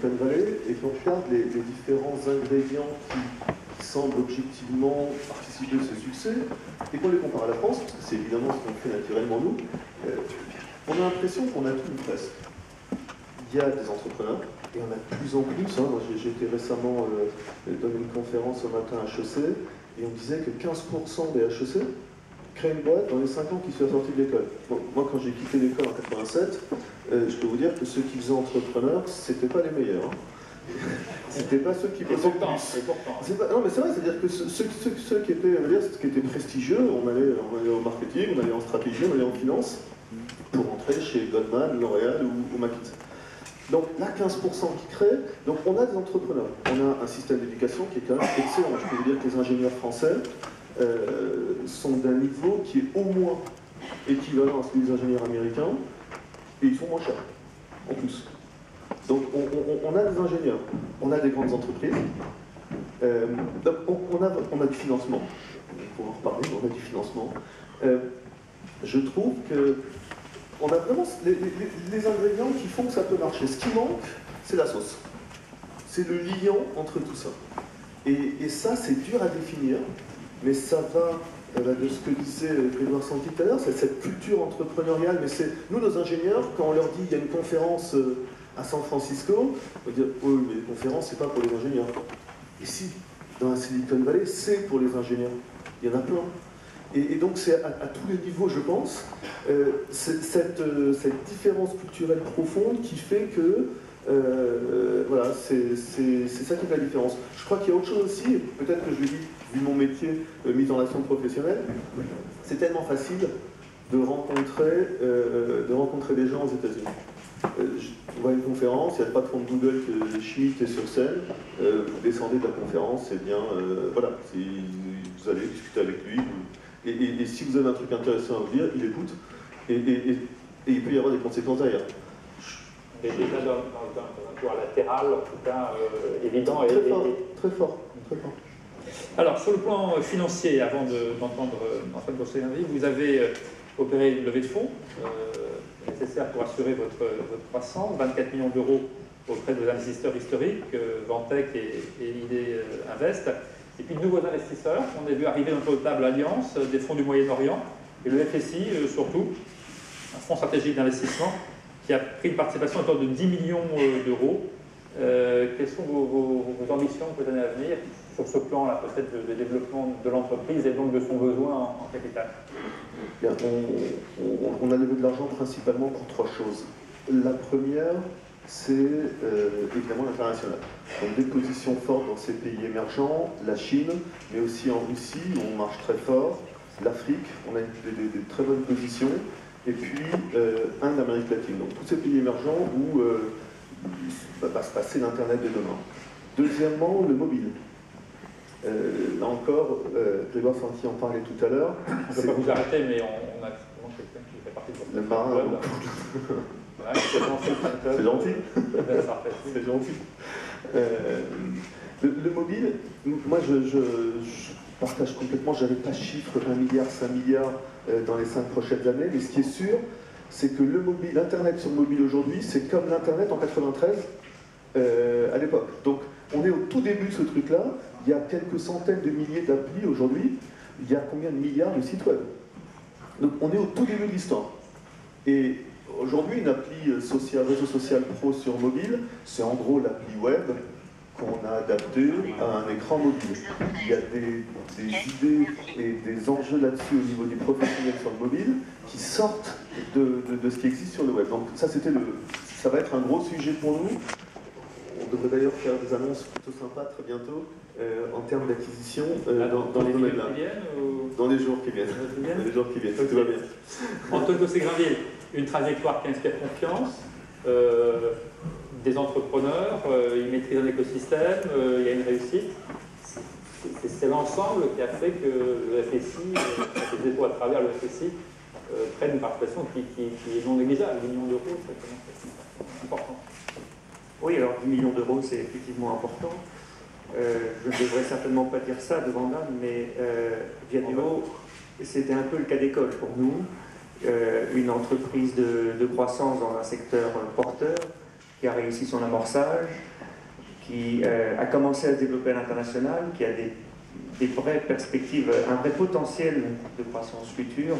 Silicon Valley et qu'on regarde les différents ingrédients qui semblent objectivement participer de ce succès et qu'on les compare à la France, parce que c'est évidemment ce qu'on fait naturellement nous, on a l'impression qu'on a tout ou presque. Il y a des entrepreneurs, et on a de plus en plus. Moi, j'ai été récemment donner une conférence au matin à HEC, et on disait que 15% des HEC créent une boîte dans les 5 ans qui sont sortis de l'école. Bon, moi, quand j'ai quitté l'école en 87, je peux vous dire que ceux qui faisaient entrepreneurs, c'était pas les meilleurs. C'était pas ceux qui bossaient le plus. Non, mais c'est vrai, c'est-à-dire que ceux qui étaient prestigieux, on allait au marketing, on allait en stratégie, on allait en finance, pour entrer chez Goldman, L'Oréal ou McKinsey. Donc là, 15% qui créent, donc on a des entrepreneurs. On a un système d'éducation qui est quand même excellent. Je peux vous dire que les ingénieurs français sont d'un niveau qui est au moins équivalent à celui des ingénieurs américains, et ils sont moins chers, en plus. Donc on a des ingénieurs, on a des grandes entreprises, donc on a du financement. On va en reparler, on a du financement. Je trouve que on a vraiment les ingrédients qui font que ça peut marcher. Ce qui manque, c'est la sauce. C'est le liant entre tout ça. Et ça, c'est dur à définir, mais ça va de ce que disait Grégoire Santi tout à l'heure, c'est cette culture entrepreneuriale. Mais c'est nous, nos ingénieurs, quand on leur dit qu'il y a une conférence à San Francisco, on va dire « Oh, mais les conférences, c'est pas pour les ingénieurs. » Et si, dans la Silicon Valley, c'est pour les ingénieurs. Il y en a plein. Et donc c'est à tous les niveaux, je pense, cette différence culturelle profonde qui fait que voilà, c'est ça qui fait la différence. Je crois qu'il y a autre chose aussi, peut-être que je l'ai dit, vu mon métier, mise en relation professionnelle, c'est tellement facile de rencontrer des gens aux États-Unis. On va à une conférence, il y a le patron de Google, Schmidt, est sur scène, vous descendez de la conférence, c'est bien, voilà, vous allez discuter avec lui. Et si vous avez un truc intéressant à vous dire, il écoute, et il peut y avoir des conséquences derrière. Et déjà dans un pouvoir latéral, en tout cas, évident. Très fort. Alors, sur le plan financier, avant d'entendre Antoine Gosselin-Vie, vous avez opéré une levée de fonds nécessaire pour assurer votre croissance, 24 millions d'euros auprès de vos investisseurs historiques, Ventec et ID Invest. Et puis de nouveaux investisseurs, on a vu arriver dans notre table Alliance, des fonds du Moyen-Orient, et le FSI surtout, un fonds stratégique d'investissement qui a pris une participation autour de 10 millions d'euros. Quelles sont vos ambitions pour les années à venir sur ce plan-là, peut-être de développement de l'entreprise et donc de son besoin en capital? Bien, on a levé de l'argent principalement pour 3 choses. La première, c'est évidemment l'international. Donc des positions fortes dans ces pays émergents, la Chine, mais aussi en Russie, où on marche très fort, l'Afrique, on a des très bonnes positions, et puis un d'Amérique latine. Donc tous ces pays émergents où va se passer l'Internet de demain. Deuxièmement, le mobile. Là encore, Grégoire Santi en parlait tout à l'heure. Je ne peux pas vous arrêter, mais on a quelqu'un qui fait partie de votre le marin. Ouais, c'est gentil. C'est gentil. Le mobile, moi je partage complètement, je n'avais pas chiffre 1 milliard, 5 milliards dans les 5 prochaines années, mais ce qui est sûr, c'est que l'Internet sur mobile aujourd'hui, c'est comme l'Internet en 93 à l'époque. Donc on est au tout début de ce truc-là, il y a quelques centaines de milliers d'applis aujourd'hui, il y a combien de milliards de sites web? Donc on est au tout début de l'histoire. Et aujourd'hui, une appli réseau social pro sur mobile, c'est en gros l'appli web qu'on a adaptée à un écran mobile. Il y a des idées et des enjeux là-dessus au niveau du professionnel sur le mobile qui sortent de ce qui existe sur le web. Donc ça va être un gros sujet pour nous. On devrait d'ailleurs faire des annonces plutôt sympas très bientôt en termes d'acquisition dans les domaines-là. Dans les jours qui viennent. Dans les jours qui viennent. Tout va bien. Antoine Gosselin-Vie, une trajectoire qui inspire confiance, des entrepreneurs, ils maîtrisent un écosystème, il y a une réussite. C'est l'ensemble qui a fait que le FSI, les dépôts à travers le FSI, prennent une participation qui est non négligeable. 10 millions d'euros, c'est important. Oui, alors 10 millions d'euros, c'est effectivement important. Je ne devrais certainement pas dire ça devant l'âme, mais Viadeo, c'était un peu le cas d'école pour nous. Une entreprise de croissance dans un secteur porteur qui a réussi son amorçage, qui a commencé à se développer à l'international, qui a des vraies perspectives, un vrai potentiel de croissance future,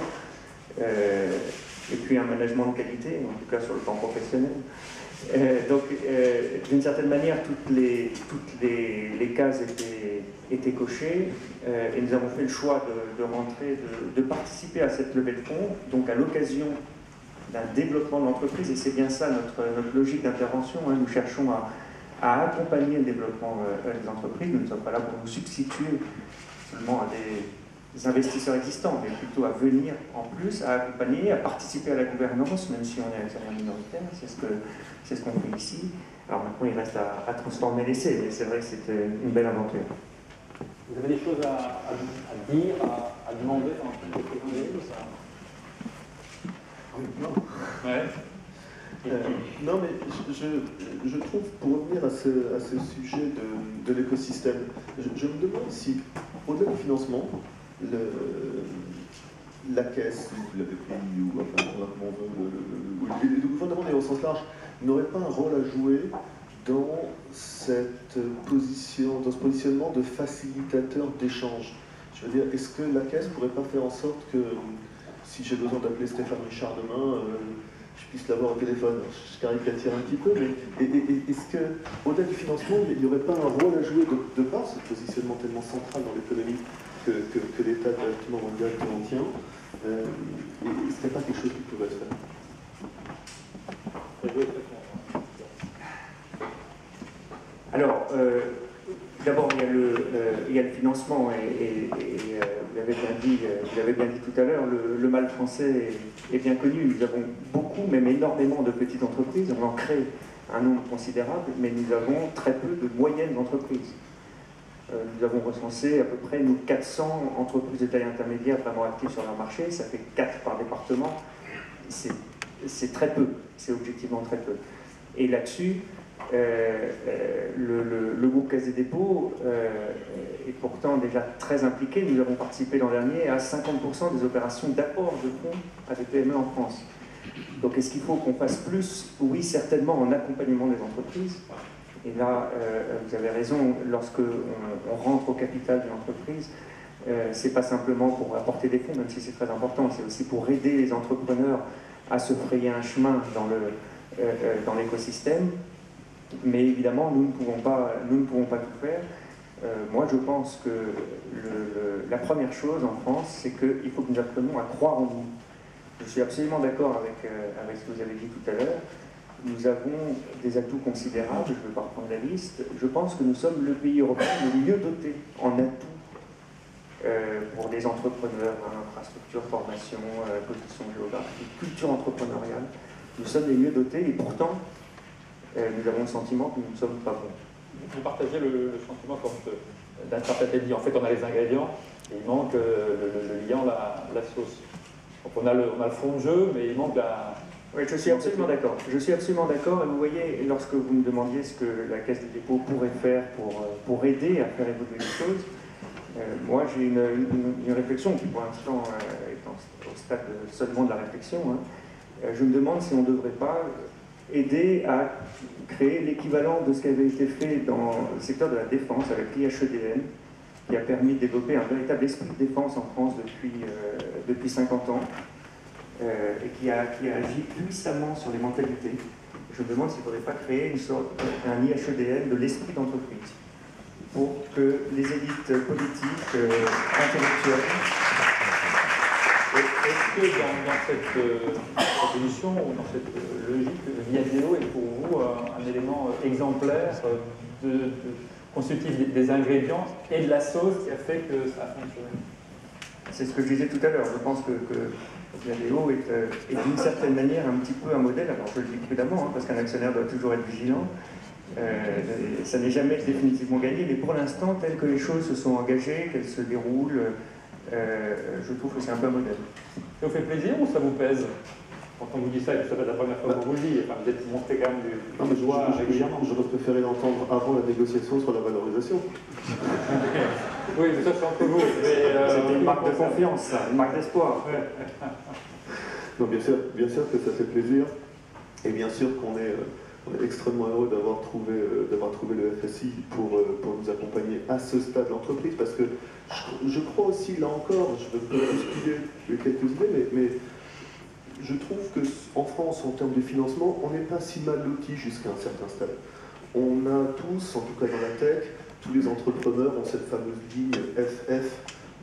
et puis un management de qualité, en tout cas sur le plan professionnel. Donc, d'une certaine manière, toutes les cases étaient cochées, et nous avons fait le choix de participer à cette levée de fonds, donc à l'occasion d'un développement de l'entreprise, et c'est bien ça notre logique d'intervention. Hein. Nous cherchons à accompagner le développement des entreprises. Nous ne sommes pas là pour nous substituer seulement à des investisseurs existants, mais plutôt à venir en plus, à accompagner, à participer à la gouvernance, même si on est actionnaire minoritaire. C'est ce qu'on fait ici. Alors maintenant, il reste à transformer l'essai, mais c'est vrai que c'est une belle aventure. Vous avez des choses à dire, à demander en tant que président ou ça? Non. Ouais. Non, mais je trouve, pour revenir à ce sujet de l'écosystème, je me demande si, au-delà du financement, la caisse, ou la BPI, ou enfin, comment on veut, le gouvernement au sens large, n'aurait pas un rôle à jouer dans ce positionnement de facilitateur d'échange. Je veux dire, est-ce que la caisse ne pourrait pas faire en sorte que, si j'ai besoin d'appeler Stéphane Richard demain, je puisse l'avoir au téléphone? Je caricature un petit peu, mais est-ce qu'au-delà du financement, il n'y aurait pas un rôle à jouer de par ce positionnement tellement central dans l'économie que l'État directement ou indirectement tient, et ce n'est pas quelque chose qui pourrait être fait? Alors, d'abord, il y a le financement, et vous l'avez bien dit tout à l'heure, le mal français est bien connu. Nous avons beaucoup, même énormément de petites entreprises, on en crée un nombre considérable, mais nous avons très peu de moyennes entreprises. Nous avons recensé à peu près 400 entreprises de taille intermédiaire vraiment actives sur leur marché, ça fait 4 par département, c'est très peu, c'est objectivement très peu. Et là-dessus, le groupe Caisse des Dépôts est pourtant déjà très impliqué. Nous avons participé l'an dernier à 50% des opérations d'apport de fonds à des PME en France. Donc est-ce qu'il faut qu'on fasse plus? Oui, certainement en accompagnement des entreprises. Et là, vous avez raison, lorsque on rentre au capital d'une entreprise, c'est pas simplement pour apporter des fonds, même si c'est très important, c'est aussi pour aider les entrepreneurs à se frayer un chemin dans l'écosystème. Mais évidemment, nous ne pouvons pas tout faire. Moi, je pense que la première chose en France, c'est qu'il faut que nous apprenions à croire en nous. Je suis absolument d'accord avec ce que vous avez dit tout à l'heure. Nous avons des atouts considérables, je ne vais pas reprendre la liste. Je pense que nous sommes le pays européen le mieux doté en atouts pour les entrepreneurs, infrastructure, formation, position géographique, culture entrepreneuriale. Nous sommes les mieux dotés et pourtant, nous avons le sentiment que nous ne sommes pas bons. Vous partagez le sentiment quand d'interpréter dit en fait on a les ingrédients et il manque le liant, la sauce. Donc on a le fond de jeu, mais il manque la... Oui, je suis absolument d'accord. Je suis absolument d'accord. Et vous voyez, lorsque vous me demandiez ce que la Caisse des Dépôts pourrait faire pour aider à faire évoluer les choses, moi j'ai une réflexion qui pour l'instant est au stade seulement de la réflexion. Hein. Je me demande si on ne devrait pas aider à créer l'équivalent de ce qui avait été fait dans le secteur de la défense avec l'IHEDN, qui a permis de développer un véritable esprit de défense en France depuis 50 ans. Et qui a agi puissamment sur les mentalités. Je me demande s'il ne faudrait pas créer un IHEDN de l'esprit d'entreprise pour que les élites politiques, intellectuelles... Est-ce que dans cette émission, ou dans cette logique, Viadeo est pour vous un élément exemplaire constitutif des ingrédients et de la sauce qui a fait que ça a fonctionné? C'est ce que je disais tout à l'heure. Je pense que Viadeo est d'une certaine manière un petit peu un modèle. Alors je le dis prudemment, hein, parce qu'un actionnaire doit toujours être vigilant. Ça n'est jamais définitivement gagné, mais pour l'instant, telles que les choses se sont engagées, qu'elles se déroulent, je trouve que c'est un peu un modèle. Ça vous fait plaisir ou ça vous pèse? Quand on vous dit ça, et ça va être la première fois que vous le dites, enfin, vous êtes montré quand même du joie régulièrement. J'aurais préféré l'entendre avant la négociation sur la valorisation. Oui, mais ça c'est entre vous. C'était une marque de confiance, ça, une marque d'espoir. Non, bien sûr que ça fait plaisir, et bien sûr qu'on est On est extrêmement heureux d'avoir trouvé le FSI pour nous accompagner à ce stade de l'entreprise, parce que je crois aussi, là encore, je vais bousculer quelques idées, mais je trouve qu'en France, en termes de financement, on n'est pas si mal loti jusqu'à un certain stade. On a tous, en tout cas dans la tech, tous les entrepreneurs ont cette fameuse ligne FF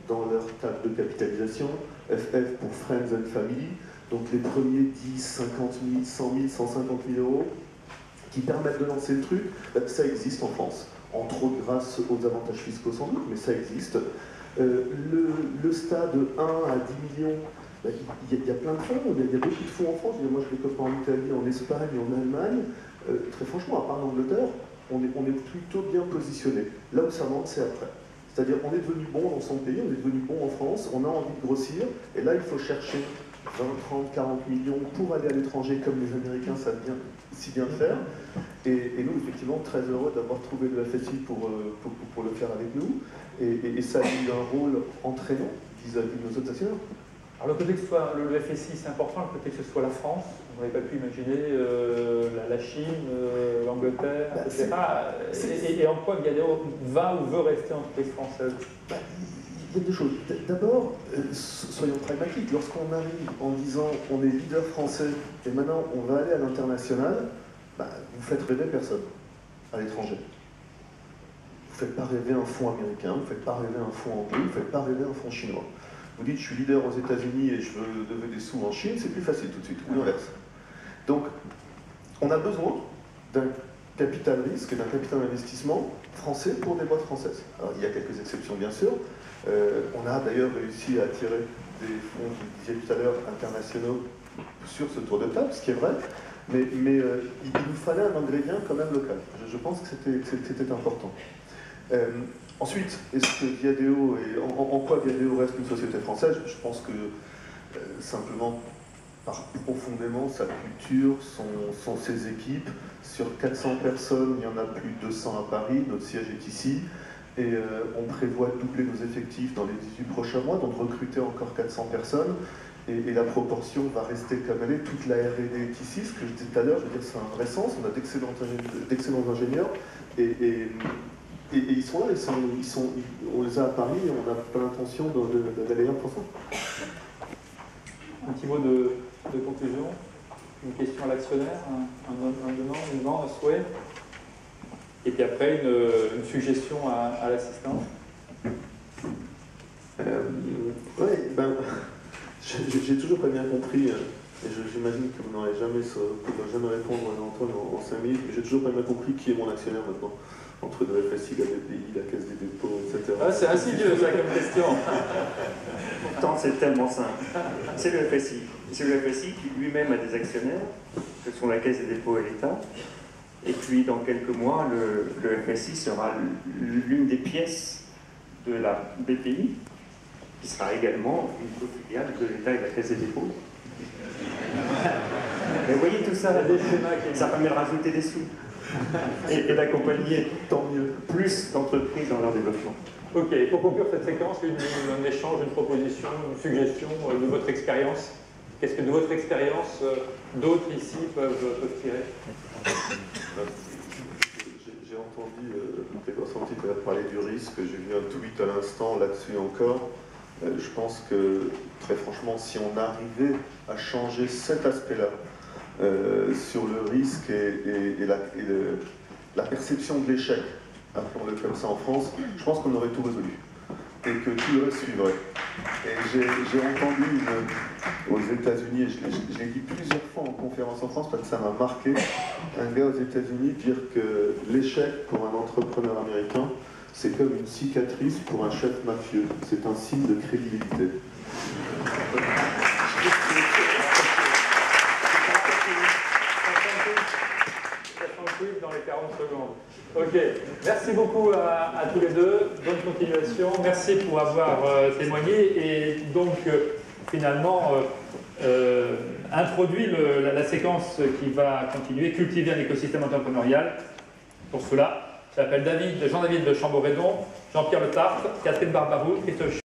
dans leur table de capitalisation, FF pour Friends and Family, donc les premiers 10, 50 000, 100 000, 150 000 euros qui permettent de lancer le truc. Ça existe en France, entre autres grâce aux avantages fiscaux sans doute, mais ça existe. Le stade 1 à 10 millions, il y a plein de fonds, il y a beaucoup de fonds en France. Moi je les copains en Italie, en Espagne, en Allemagne. Très franchement, à part l'Angleterre, on est plutôt bien positionné. Là où ça manque, c'est après. C'est-à-dire on est devenu bon dans son pays, on est devenu bon en France, on a envie de grossir, et là il faut chercher 20, 30, 40 millions pour aller à l'étranger comme les Américains savent si bien faire. Et nous, effectivement, très heureux d'avoir trouvé le FSI pour le faire avec nous. Et ça a eu un rôle entraînant vis-à-vis de nos autres actionnaires. Alors le côté que ce soit le FSI, c'est important, le côté que ce soit la France, on n'avait pas pu imaginer la Chine, l'Angleterre, etc. Et en quoi Viadeo va ou veut rester entreprise française? Il y a deux choses. D'abord, soyons pragmatiques. Lorsqu'on arrive en disant on est leader français et maintenant on va aller à l'international, vous faites rêver personne à l'étranger. Vous ne faites pas rêver un fonds américain, vous ne faites pas rêver un fonds anglais, vous ne faites pas rêver un fonds chinois. Vous dites je suis leader aux États-Unis et je veux lever des sous en Chine, c'est plus facile tout de suite, ou l'inverse. Donc, on a besoin d'un capital risque et d'un capital investissement français pour des boîtes françaises. Alors, il y a quelques exceptions bien sûr. On a d'ailleurs réussi à attirer des fonds, je le disais tout à l'heure, internationaux sur ce tour de table, ce qui est vrai, mais il nous fallait un ingrédient quand même local. Je pense que c'était important. Ensuite, est-ce que Viadeo, en quoi Viadeo reste une société française? Je pense que simplement par profondément sa culture, sont ses équipes. Sur 400 personnes, il y en a plus de 200 à Paris, notre siège est ici. Et on prévoit de doubler nos effectifs dans les 18 prochains mois, donc recruter encore 400 personnes. Et la proportion va rester comme elle est. Toute la R&D est ici, ce que je disais tout à l'heure, je veux dire, c'est un vrai sens. On a d'excellents ingénieurs. Et ils sont là, on les a à Paris et on n'a pas l'intention d'aller là pour ça. Un petit mot de conclusion, une question à l'actionnaire, un demande, un souhait, et puis après une suggestion à l'assistant. J'ai toujours pas bien compris, et j'imagine que vous n'aurez jamais répondre à Antoine en 5 minutes, mais j'ai toujours pas bien compris qui est mon actionnaire maintenant. Entre le FSI, la BPI, la Caisse des dépôts, etc. Ah, c'est insidieux ça comme question. Pourtant, c'est tellement simple. C'est le FSI. C'est le FSI qui lui-même a des actionnaires, que sont la Caisse des dépôts et l'État. Et puis, dans quelques mois, le FSI sera l'une des pièces de la BPI, qui sera également une co-filiale de l'État et de la Caisse des dépôts. Mais vous voyez tout ça, ça permet de rajouter des sous. Et d'accompagner tant mieux plus d'entreprises dans leur développement. Ok, pour conclure cette séquence, un échange, une proposition, une suggestion de votre expérience. Qu'est-ce que de votre expérience d'autres ici peuvent tirer? J'ai entendu Grégoire Santi parler du risque, j'ai vu un tweet à l'instant là-dessus encore. Je pense que, très franchement, si on arrivait à changer cet aspect-là, sur le risque et la perception de l'échec, appelons-le comme ça en France, je pense qu'on aurait tout résolu et que tout le reste suivrait. Et j'ai entendu aux États-Unis, et je l'ai dit plusieurs fois en conférence en France parce que ça m'a marqué, un gars aux États-Unis dire que l'échec pour un entrepreneur américain, c'est comme une cicatrice pour un chef mafieux. C'est un signe de crédibilité. Dans les 40 secondes. Ok, merci beaucoup à tous les deux, bonne continuation, merci pour avoir témoigné et donc finalement introduit la séquence qui va continuer, cultiver un écosystème entrepreneurial. Pour cela, je m'appelle Jean-David de Chamboredon, Jean-Pierre Le Tartre, Catherine Barbarou, Christophe